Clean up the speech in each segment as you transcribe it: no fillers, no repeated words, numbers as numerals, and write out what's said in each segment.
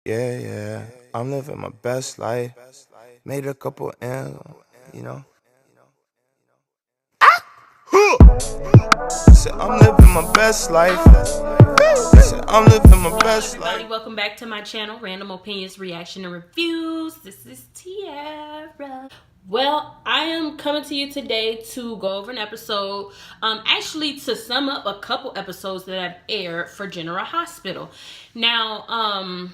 Yeah, yeah. I'm living my best life. Made a couple M's, you know. Said I'm living my best life. Said I'm living my best Everybody, life. welcome back to my channel, Random Opinions, Reaction, and Reviews. This is Tiara. Well, I am coming to you today to go over an episode, actually to sum up a couple episodes that have aired for General Hospital. Now,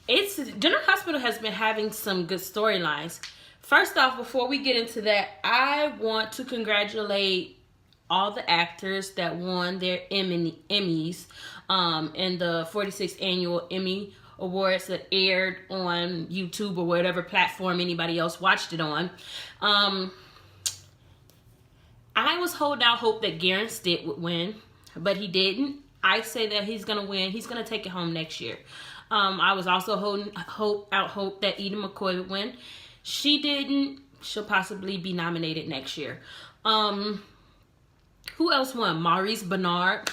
it's General Hospital has been having some good storylines. First off, before we get into that, I want to congratulate all the actors that won their Emmys in the 46th annual Emmy Awards that aired on YouTube or whatever platform anybody else watched it on. I was holding out hope that Garen Stitt would win, but he didn't. I say that he's gonna win. He's gonna take it home next year. I was also holding hope that Eden McCoy would win. She didn't. She'll possibly be nominated next year. Who else won? Maurice Bernard.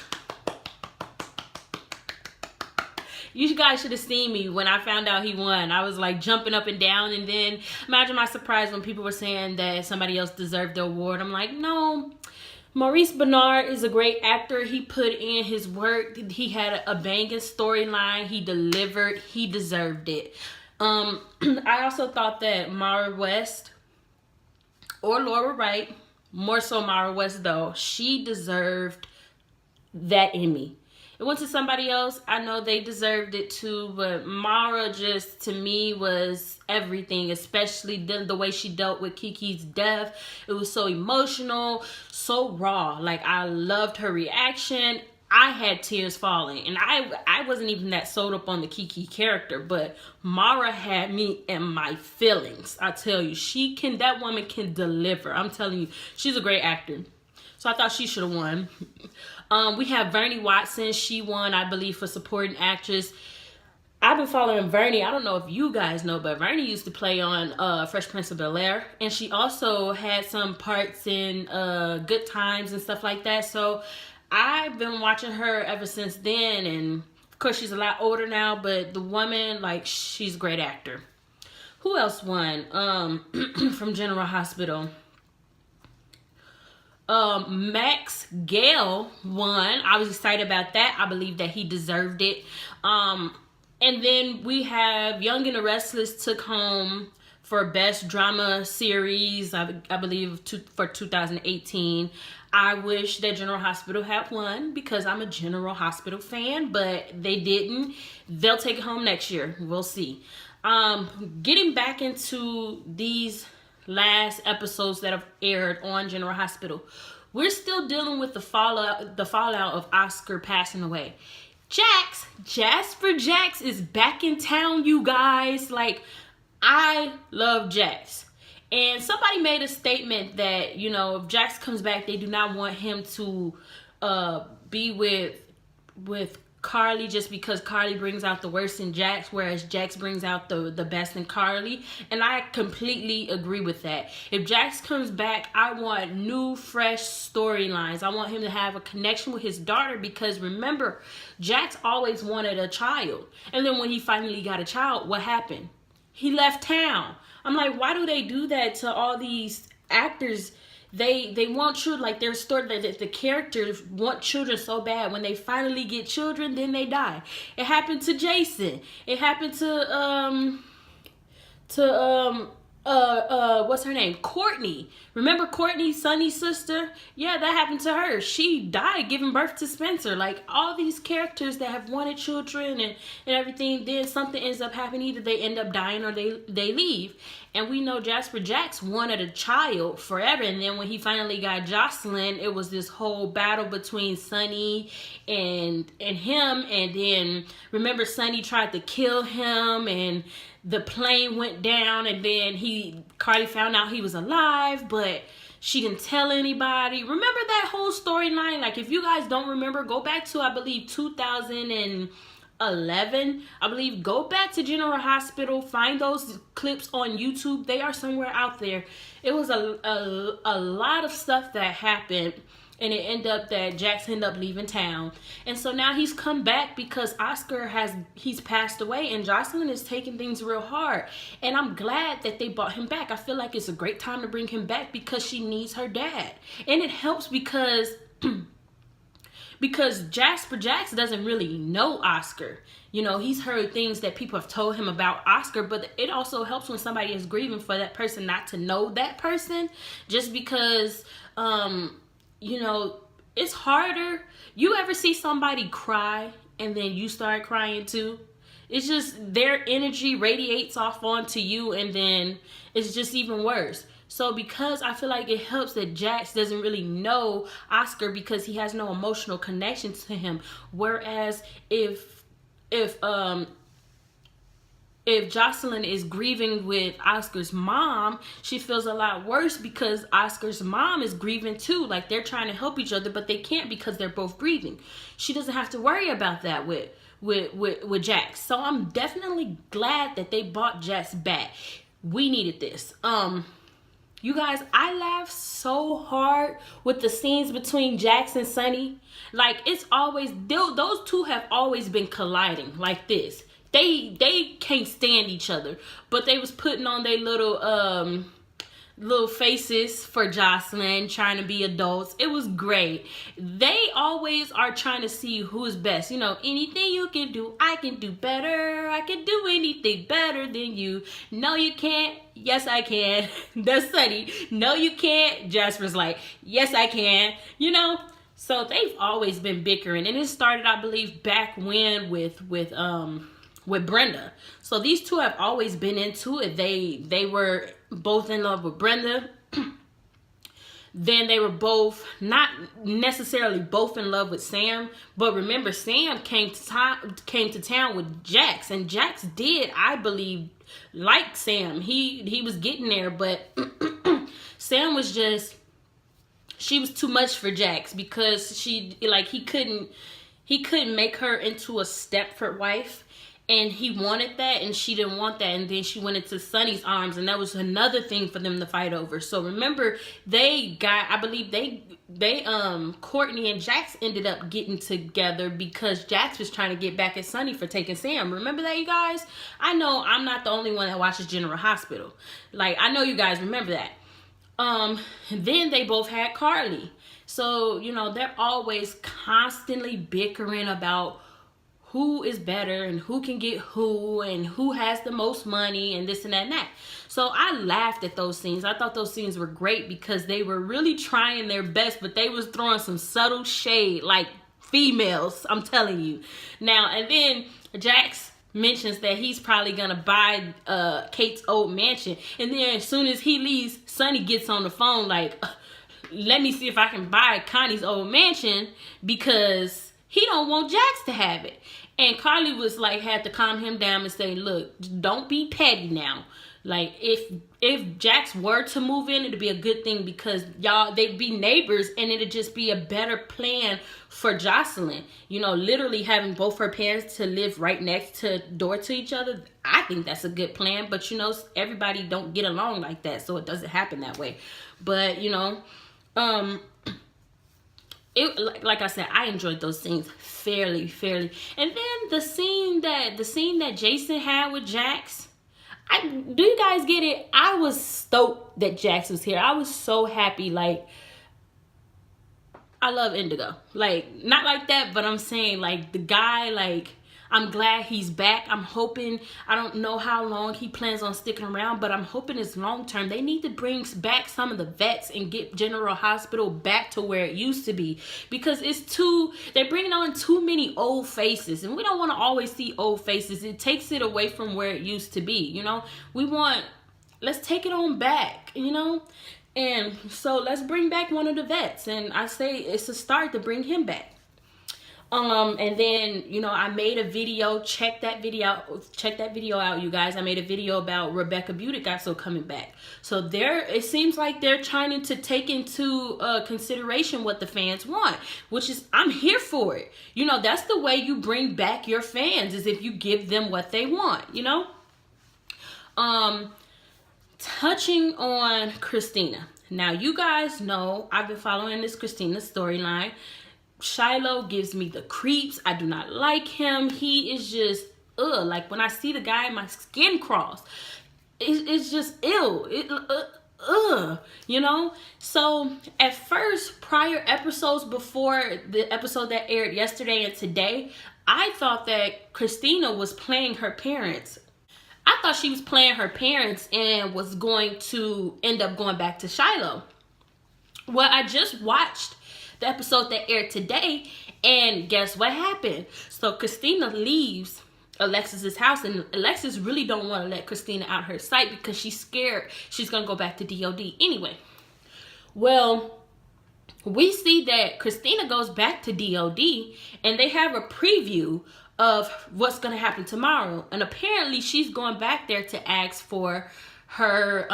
You guys should have seen me when I found out he won. I was like jumping up and down, and then imagine my surprise when people were saying that somebody else deserved the award. I'm like, no. Maurice Bernard is a great actor. He put in his work. He had a banging storyline. He delivered. He deserved it. I also thought that Mara West or Laura Wright, more so Mara West though, she deserved that Emmy. It went to somebody else. I know they deserved it too, but Mara just, to me, was everything, especially the way she dealt with Kiki's death. It was so emotional, so raw. Like, I loved her reaction. I had tears falling, and I wasn't even that sold up on the Kiki character, but Mara had me in my feelings. I tell you, that woman can deliver. I'm telling you, she's a great actor. So I thought she should have won. We have Vernie Watson. She won, I believe, for supporting actress. I've been following Vernie. I don't know if you guys know, but Vernie used to play on Fresh Prince of Bel-Air. And she also had some parts in Good Times and stuff like that. So I've been watching her ever since then. And, of course, she's a lot older now. But the woman, like, she's a great actor. Who else won from General Hospital? Max Gale won. I was excited about that. I believe that he deserved it. And then we have Young and the Restless took home for Best Drama Series, I believe, for 2018. I wish that General Hospital had won because I'm a General Hospital fan, but they didn't. They'll take it home next year. We'll see. Getting back into these last episodes that have aired on General Hospital, we're still dealing with the fallout of Oscar passing away. Jasper Jax is back in town, you guys. Like, I love Jax. And somebody made a statement that, you know, if Jax comes back, they do not want him to be with Carly just because Carly brings out the worst in Jax, whereas Jax brings out the best in Carly. And I completely agree with that. If Jax comes back, I want new, fresh storylines. I want him to have a connection with his daughter because, remember, Jax always wanted a child. And then when he finally got a child, what happened? He left town. I'm like, why do they do that to all these actors? They want children, like their story, that the characters want children so bad. When they finally get children, then they die. It happened to Jason. It happened to what's her name? Courtney. Remember Courtney, Sonny's sister? Yeah, that happened to her. She died giving birth to Spencer. Like, all these characters that have wanted children and everything, then something ends up happening. Either they end up dying or they leave. And we know Jasper Jax wanted a child forever. And then when he finally got Jocelyn, it was this whole battle between Sonny and him. And then, remember, Sonny tried to kill him, and the plane went down, and then Carly found out he was alive, but she didn't tell anybody. Remember that whole storyline? Like, if you guys don't remember, go back to, I believe, 2011. I believe, go back to General Hospital, find those clips on YouTube. They are somewhere out there. It was a lot of stuff that happened and it ended up that Jax ended up leaving town. And so now he's come back because Oscar he's passed away, and Jocelyn is taking things real hard. And I'm glad that they brought him back. I feel like it's a great time to bring him back because she needs her dad. And it helps because because Jasper Jax doesn't really know Oscar. You know, he's heard things that people have told him about Oscar, but it also helps when somebody is grieving for that person not to know that person, just because you know, it's harder. You ever see somebody cry and then you start crying too? It's just their energy radiates off onto you, and then it's just even worse. So because I feel like it helps that Jax doesn't really know Oscar because he has no emotional connection to him. Whereas if Jocelyn is grieving with Oscar's mom, she feels a lot worse because Oscar's mom is grieving too. Like, they're trying to help each other, but they can't because they're both grieving. She doesn't have to worry about that with Jax. So I'm definitely glad that they brought Jax back. We needed this. You guys, I laughed so hard with the scenes between Jax and Sonny. Like, it's always, those two have always been colliding like this. They can't stand each other, but they was putting on their little faces for Jocelyn, trying to be adults. It was great. They always are trying to see who's best. You know, anything you can do, I can do better. I can do anything better than you. No, you can't. Yes, I can. That's Sonny. No, you can't. Jasper's like, yes, I can. You know, so they've always been bickering, and it started, I believe, back when with Brenda. So these two have always been into it. They were both in love with Brenda. Then they were both, not necessarily both in love with Sam, but remember, Sam came to town with Jax, and Jax did, I believe, like Sam. He was getting there, but Sam was just, she was too much for Jax because he couldn't make her into a Stepford wife. And he wanted that, and she didn't want that. And then she went into Sonny's arms, and that was another thing for them to fight over. So remember, I believe Courtney and Jax ended up getting together because Jax was trying to get back at Sonny for taking Sam. Remember that, you guys? I know I'm not the only one that watches General Hospital. Like, I know you guys remember that. Then they both had Carly. So, you know, they're always constantly bickering about who is better and who can get who and who has the most money and this and that and that. So I laughed at those scenes. I thought those scenes were great because they were really trying their best, but they was throwing some subtle shade like females, I'm telling you. Now, and then Jax mentions that he's probably gonna buy Kate's old mansion, and then as soon as he leaves, Sonny gets on the phone like, let me see if I can buy Connie's old mansion because he don't want Jax to have it. And Carly was like, had to calm him down and say, look, don't be petty now. Like, if Jax were to move in, it'd be a good thing because they'd be neighbors, and it'd just be a better plan for Jocelyn. You know, literally having both her parents to live right next door to each other. I think that's a good plan, but you know, everybody don't get along like that, so it doesn't happen that way. But you know, like I said, I enjoyed those scenes fairly. And then the scene that Jason had with Jax, do you guys get it? I was stoked that Jax was here. I was so happy. Like, I love Indigo. Like, not like that, but I'm saying, like, the guy, like, I'm glad he's back. I'm hoping, I don't know how long he plans on sticking around, but I'm hoping it's long term. They need to bring back some of the vets and get General Hospital back to where it used to be, because they're bringing on too many old faces, and we don't want to always see old faces. It takes it away from where it used to be, you know. Let's take it on back, you know. And so let's bring back one of the vets, and I say it's a start to bring him back. And then, you know, I made a video. Check that video out, you guys. I made a video about Rebecca Budick coming back. So it seems like they're trying to take into consideration what the fans want, which is, I'm here for it. You know, that's the way you bring back your fans, is if you give them what they want, you know. Touching on Christina. Now, you guys know I've been following this Christina storyline. Shiloh gives me the creeps. I do not like him. He is just, like when I see the guy, my skin crawls. It's just ill. You know? So at first, prior episodes before the episode that aired yesterday and today, I thought that Christina was playing her parents. I thought she was playing her parents and was going to end up going back to Shiloh. Well, I just watched the episode that aired today, and guess what happened? So Christina leaves Alexis's house, and Alexis really don't want to let Christina out her sight because she's scared she's gonna go back to DOD anyway. Well, we see that Christina goes back to DOD, and they have a preview of what's gonna happen tomorrow, and apparently she's going back there to ask for her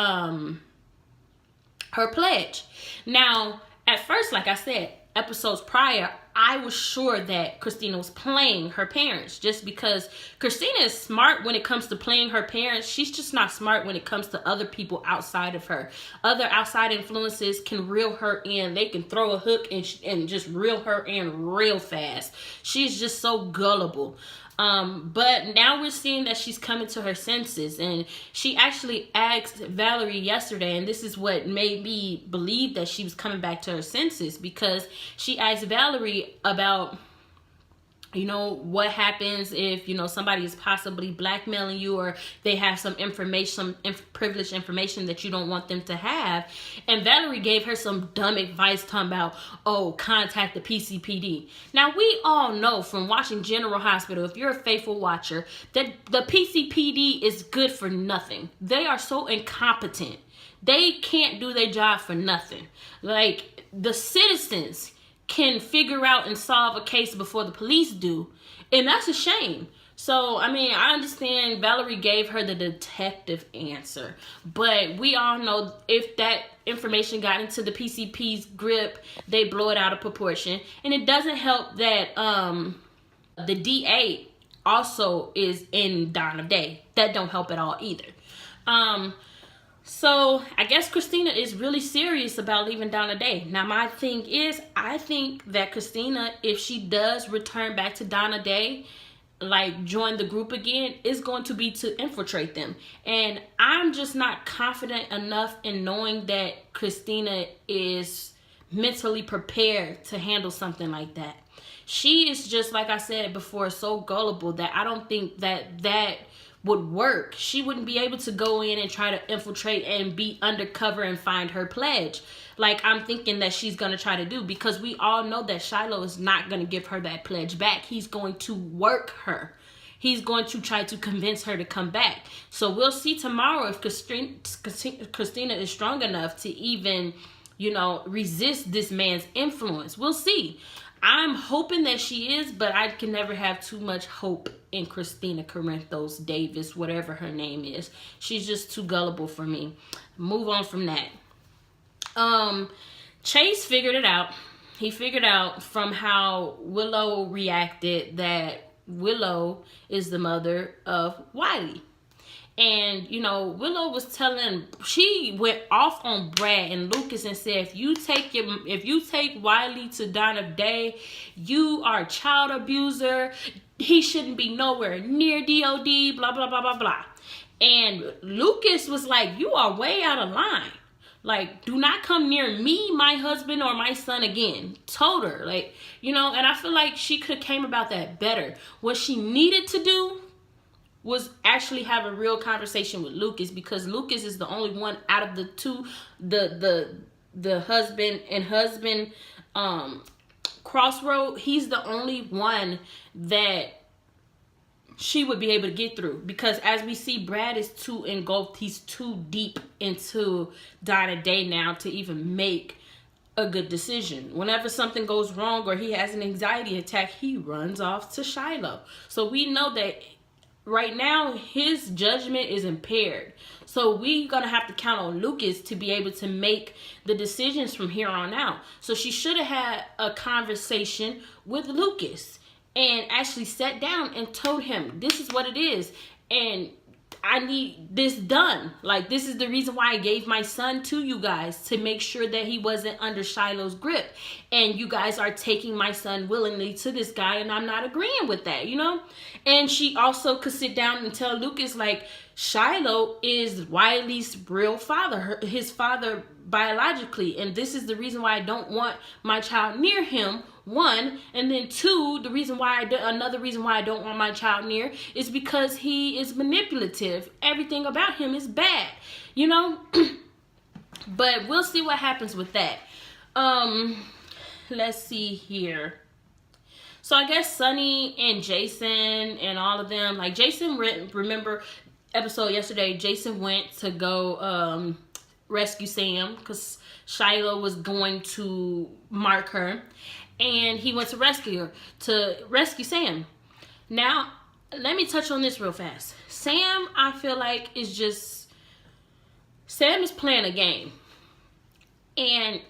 her pledge. Now, at first, like I said, episodes prior, I was sure that Christina was playing her parents, just because Christina is smart when it comes to playing her parents. She's just not smart when it comes to other people outside of her. Other outside influences can reel her in. They can throw a hook and just reel her in real fast. She's just so gullible. But now we're seeing that she's coming to her senses, and she actually asked Valerie yesterday, and this is what made me believe that she was coming back to her senses, because she asked Valerie about, you know, what happens if, you know, somebody is possibly blackmailing you, or they have some information, some privileged information that you don't want them to have. And Valerie gave her some dumb advice talking about, oh, contact the PCPD. Now, we all know from watching General Hospital, if you're a faithful watcher, that the PCPD is good for nothing. They are so incompetent. They can't do their job for nothing. Like, the citizens can figure out and solve a case before the police do, and that's a shame. So, I mean, I understand Valerie gave her the detective answer, but we all know if that information got into the PCP's grip, they blow it out of proportion. And it doesn't help that the DA also is in Dawn of Day. That don't help at all either. So I guess Christina is really serious about leaving Dawn of Day. Now, my thing is, I think that Christina, if she does return back to Dawn of Day, like join the group again, is going to be to infiltrate them. And I'm just not confident enough in knowing that Christina is mentally prepared to handle something like that. She is just, like I said before, so gullible that I don't think that would work. She wouldn't be able to go in and try to infiltrate and be undercover and find her pledge like I'm thinking that she's going to try to do, because we all know that Shiloh is not going to give her that pledge back. He's going to work her. He's going to try to convince her to come back. So we'll see tomorrow if Christina is strong enough to even, you know, resist this man's influence. We'll see. I'm hoping that she is, but I can never have too much hope in Christina Corinthos Davis, whatever her name is. She's just too gullible for me. Move on from that. Chase figured it out. He figured out from how Willow reacted that Willow is the mother of Wiley. And, you know, Willow was she went off on Brad and Lucas and said, if you take Wiley to Dawn of Day, you are a child abuser. He shouldn't be nowhere near DOD, blah, blah, blah, blah, blah. And Lucas was like, you are way out of line. Like, do not come near me, my husband, or my son again. Told her, like, you know, and I feel like she could have came about that better. What she needed to do was actually have a real conversation with Lucas, because Lucas is the only one out of the two, the husband and husband crossroad. He's the only one that she would be able to get through, because as we see, Brad is too engulfed. He's too deep into Dawn of Day now to even make a good decision. Whenever something goes wrong or he has an anxiety attack, he runs off to Shiloh. So we know that right now his judgment is impaired. So we're going to have to count on Lucas to be able to make the decisions from here on out. So she should have had a conversation with Lucas and actually sat down and told him this is what it is. And I need this done. Like, this is the reason why I gave my son to you guys, to make sure that he wasn't under Shiloh's grip. And you guys are taking my son willingly to this guy, and I'm not agreeing with that, you know? And she also could sit down and tell Lucas, like, Shiloh is Wiley's real father, his father biologically. And this is the reason why I don't want my child near him. One, and then two, another reason why I don't want my child near is because he is manipulative. Everything about him is bad, you know? But we'll see what happens with that. Let's see here. So I guess Sonny and Jason and all of them, like Jason, remember episode yesterday, Jason went to go rescue Sam because Shiloh was going to mark her. And he went to rescue Sam. Now, let me touch on this real fast. Sam, I feel like, Sam is playing a game. And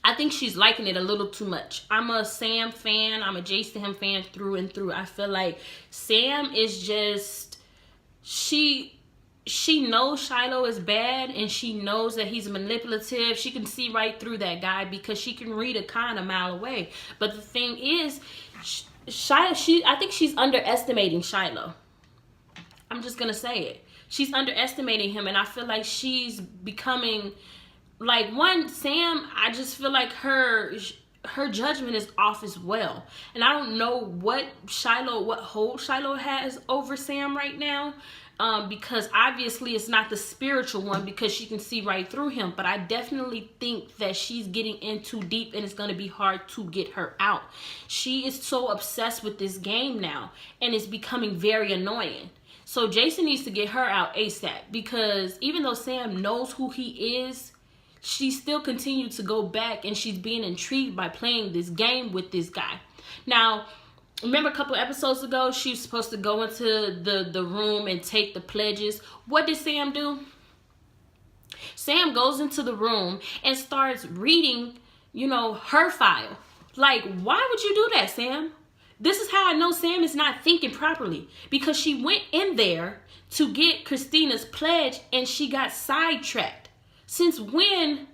I think she's liking it a little too much. I'm a Sam fan. I'm a Jason fan through and through. I feel like Sam is just, she knows Shiloh is bad, and she knows that he's manipulative. She can see right through that guy because she can read a kind of mile away. But the thing is, I think she's underestimating Shiloh. I'm just going to say it. She's underestimating him, and I feel like she's becoming, like, Sam, I just feel like her judgment is off as well. And I don't know what hold Shiloh has over Sam right now. Because obviously it's not the spiritual one, because she can see right through him. But I definitely think that she's getting in too deep, and it's going to be hard to get her out. She is so obsessed with this game now, and it's becoming very annoying. So Jason needs to get her out ASAP, because even though Sam knows who he is, she still continued to go back, and she's being intrigued by playing this game with this guy. Now, remember a couple episodes ago, she was supposed to go into the room and take the pledges. What did Sam do? Sam goes into the room and starts reading, her file. Like, why would you do that, Sam? This is how I know Sam is not thinking properly. Because she went in there to get Christina's pledge, and she got sidetracked. Since when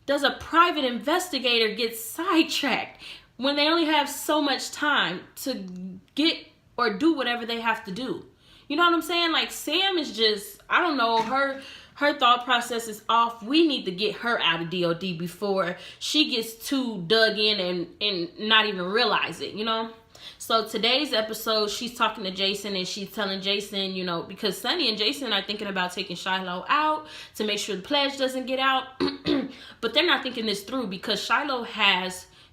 does a private investigator get sidetracked? When they only have so much time to get or do whatever they have to do. You know what I'm saying? Like, Sam is just, I don't know, her thought process is off. We need to get her out of DOD before she gets too dug in and not even realize it, you know? So today's episode, she's talking to Jason, and she's telling Jason, because Sonny and Jason are thinking about taking Shiloh out to make sure the pledge doesn't get out. But they're not thinking this through, because Shiloh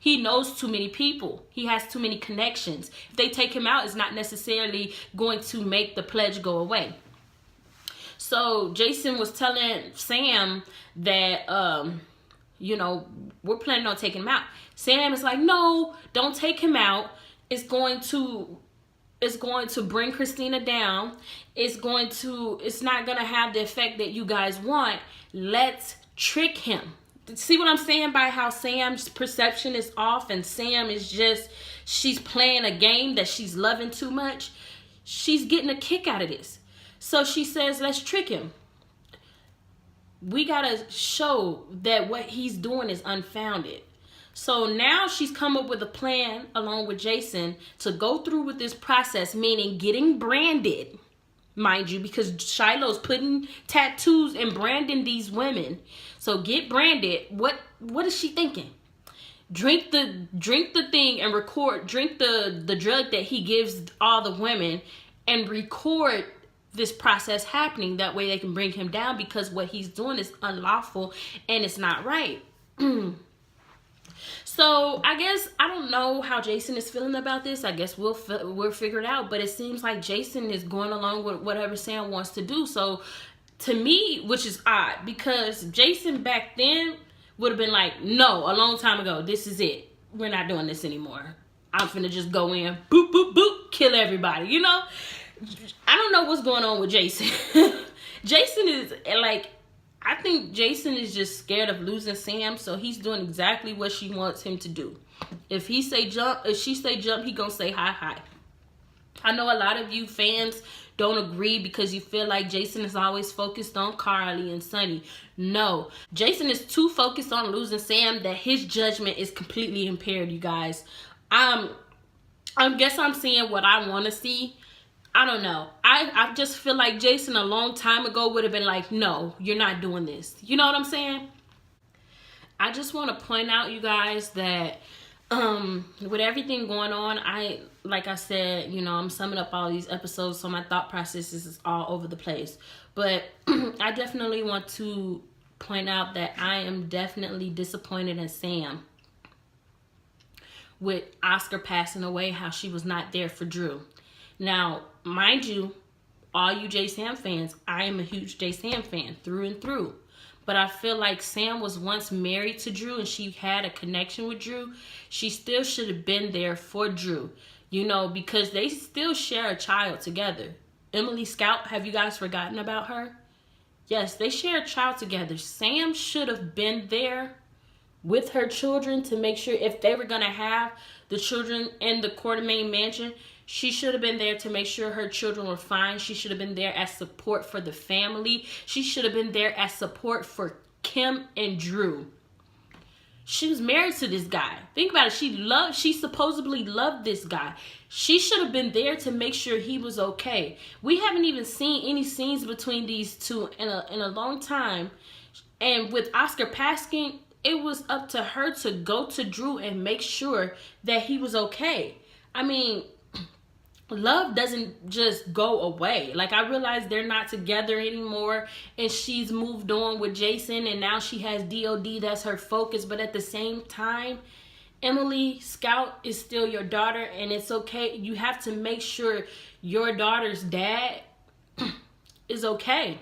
he knows too many people. He has too many connections. If they take him out, it's not necessarily going to make the pledge go away. So Jason was telling Sam that, we're planning on taking him out. Sam is like, no, don't take him out. It's going to bring Christina down. It's not going to have the effect that you guys want. Let's trick him. See what I'm saying by how Sam's perception is off, and Sam is she's playing a game that she's loving too much. She's getting a kick out of this. So she says, let's trick him. We got to show that what he's doing is unfounded. So now she's come up with a plan along with Jason to go through with this process, meaning getting branded. Mind you, because Shiloh's putting tattoos and branding these women. So get branded. What is she thinking? Drink the thing and drink the drug that he gives all the women, and record this process happening. That way they can bring him down, because what he's doing is unlawful and it's not right. So I guess, I don't know how Jason is feeling about this. I guess we'll figure it out. But it seems like Jason is going along with whatever Sam wants to do. So to me, which is odd, because Jason back then would have been like, no, a long time ago, this is it. We're not doing this anymore. I'm finna just go in, boop, boop, boop, kill everybody, I don't know what's going on with Jason. Jason is like, I think Jason is just scared of losing Sam, so he's doing exactly what she wants him to do. If she say jump, he gonna say hi. I know a lot of you fans don't agree because you feel like Jason is always focused on Carly and Sonny. No, Jason is too focused on losing Sam that his judgment is completely impaired, you guys. I guess I'm seeing what I want to see. I don't know. I just feel like Jason a long time ago would have been like, no, you're not doing this. You know what I'm saying? I just want to point out, you guys, that with everything going on, like I said, you know, I'm summing up all these episodes, so my thought processes is all over the place. But I definitely want to point out that I am definitely disappointed in Sam with Oscar passing away, how she was not there for Drew. Now, mind you, all you J. Sam fans, I am a huge J. Sam fan through and through. But I feel like Sam was once married to Drew and she had a connection with Drew. She still should have been there for Drew, you know, because they still share a child together. Emily Scout, have you guys forgotten about her? Yes, they share a child together. Sam should have been there with her children to make sure if they were going to have the children in the Quartermaine mansion, she should have been there to make sure her children were fine. She should have been there as support for the family. She should have been there as support for Kim and Drew. She was married to this guy. Think about it. She supposedly loved this guy. She should have been there to make sure he was okay. We haven't even seen any scenes between these two in a long time. And with Oscar passing, it was up to her to go to Drew and make sure that he was okay. I mean, love doesn't just go away. Like, I realize they're not together anymore and she's moved on with Jason and now she has DOD, that's her focus. But at the same time, Emily Scout is still your daughter and it's okay. You have to make sure your daughter's dad is okay.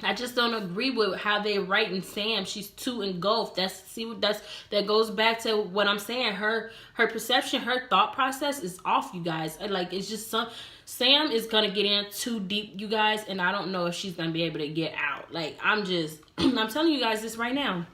I just don't agree with how they writing Sam. She's too engulfed. That goes back to what I'm saying. Her perception, her thought process is off, you guys. Like, it's just Sam is gonna get in too deep, you guys, and I don't know if she's gonna be able to get out. Like, I'm telling you guys this right now.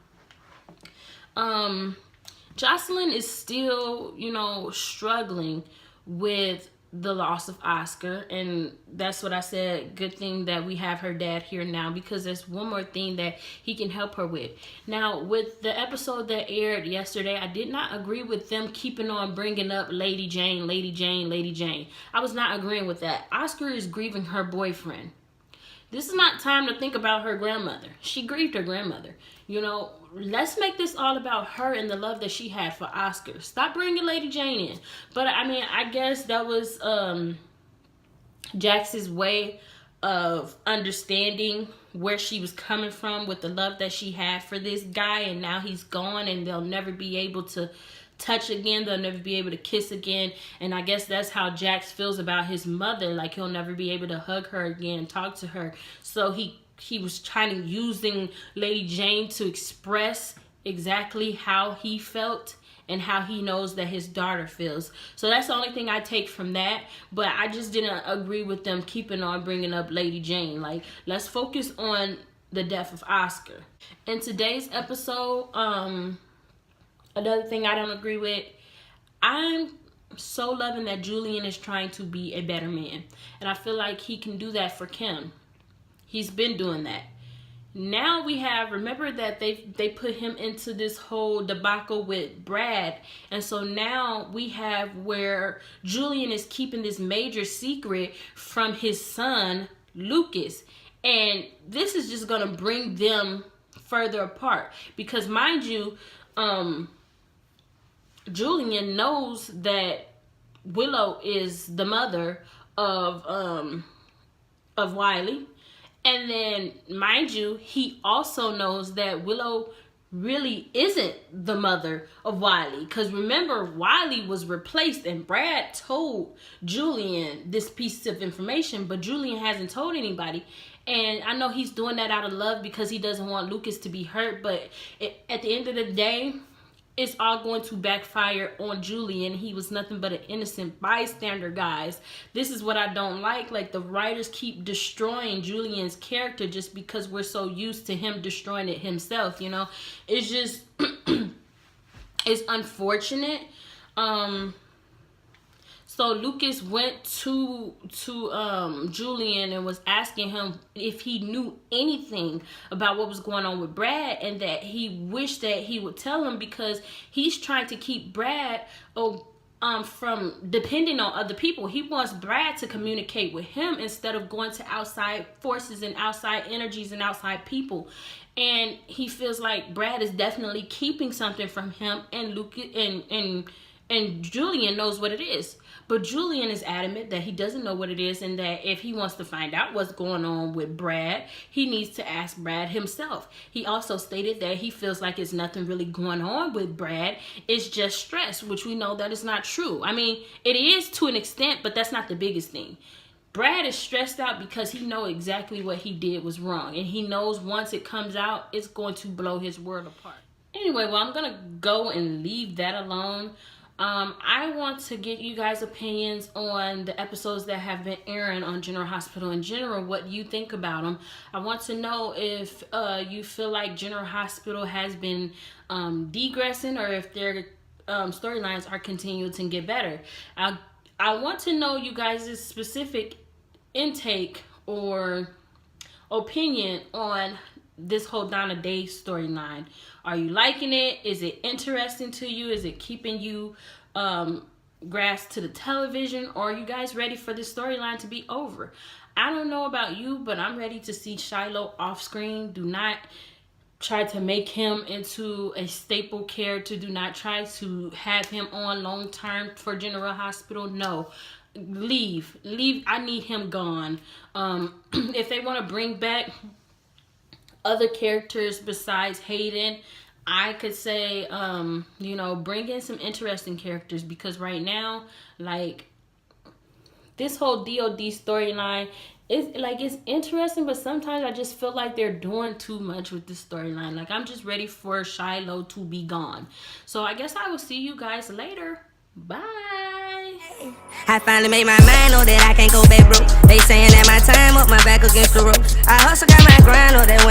Jocelyn is still, you know, struggling with the loss of Oscar, and that's what I said. Good thing that we have her dad here now, because there's one more thing that he can help her with. Now, with the episode that aired yesterday, I did not agree with them keeping on bringing up Lady Jane, Lady Jane, Lady Jane. I was not agreeing with that. Oscar is grieving her boyfriend. This is not time to think about her grandmother. She grieved her grandmother. You know, let's make this all about her and the love that she had for Oscar. Stop bringing Lady Jane in. But, I mean, I guess that was Jax's way of understanding where she was coming from with the love that she had for this guy. And now he's gone and they'll never be able to touch again. They'll never be able to kiss again. And I guess that's how Jax feels about his mother. Like, he'll never be able to hug her again, talk to her. So he was trying to using Lady Jane to express exactly how he felt and how he knows that his daughter feels. So that's the only thing I take from that. But I just didn't agree with them keeping on bringing up Lady Jane. Like, let's focus on the death of Oscar. In today's episode, another thing I don't agree with, I'm so loving that Julian is trying to be a better man. And I feel like he can do that for Kim. He's been doing that. Now we have, remember that they put him into this whole debacle with Brad. And so now we have where Julian is keeping this major secret from his son, Lucas. And this is just going to bring them further apart. Because mind you, Julian knows that Willow is the mother of Wiley. And then, mind you, he also knows that Willow really isn't the mother of Wiley. Because remember, Wiley was replaced and Brad told Julian this piece of information, but Julian hasn't told anybody. And I know he's doing that out of love because he doesn't want Lucas to be hurt. But at the end of the day, it's all going to backfire on Julian. He was nothing but an innocent bystander, guys. This is what I don't like. Like, the writers keep destroying Julian's character just because we're so used to him destroying it himself, you know? It's just, it's unfortunate. So Lucas went to Julian and was asking him if he knew anything about what was going on with Brad, and that he wished that he would tell him because he's trying to keep Brad from depending on other people. He wants Brad to communicate with him instead of going to outside forces and outside energies and outside people. And he feels like Brad is definitely keeping something from him, and Lucas and Julian knows what it is. But Julian is adamant that he doesn't know what it is, and that if he wants to find out what's going on with Brad, he needs to ask Brad himself. He also stated that he feels like it's nothing really going on with Brad. It's just stress, which we know that is not true. I mean, it is to an extent, but that's not the biggest thing. Brad is stressed out because he knows exactly what he did was wrong, and he knows once it comes out, it's going to blow his world apart. Anyway, well, I'm going to go and leave that alone. I want to get you guys' opinions on the episodes that have been airing on General Hospital in general, what you think about them. I want to know if you feel like General Hospital has been degressing, or if their storylines are continuing to get better. I want to know you guys' specific intake or opinion on this whole Donna Day storyline. Are you liking it? Is it interesting to you? Is it keeping you grasped to the television? Or are you guys ready for this storyline to be over? I don't know about you, but I'm ready to see Shiloh off screen. Do not try to make him into a staple character. Do not try to have him on long term for General Hospital. No. Leave. I need him gone. If they want to bring back other characters besides Hayden, I could say, bring in some interesting characters, because right now, like, this whole DOD storyline it's interesting, but sometimes I just feel like they're doing too much with this storyline. Like, I'm just ready for Shiloh to be gone. So I guess I will see you guys later. Bye. I finally made my mind up that I can't go back broke. They saying that my time up, my back against the ropes. I hustle, got my grind up, that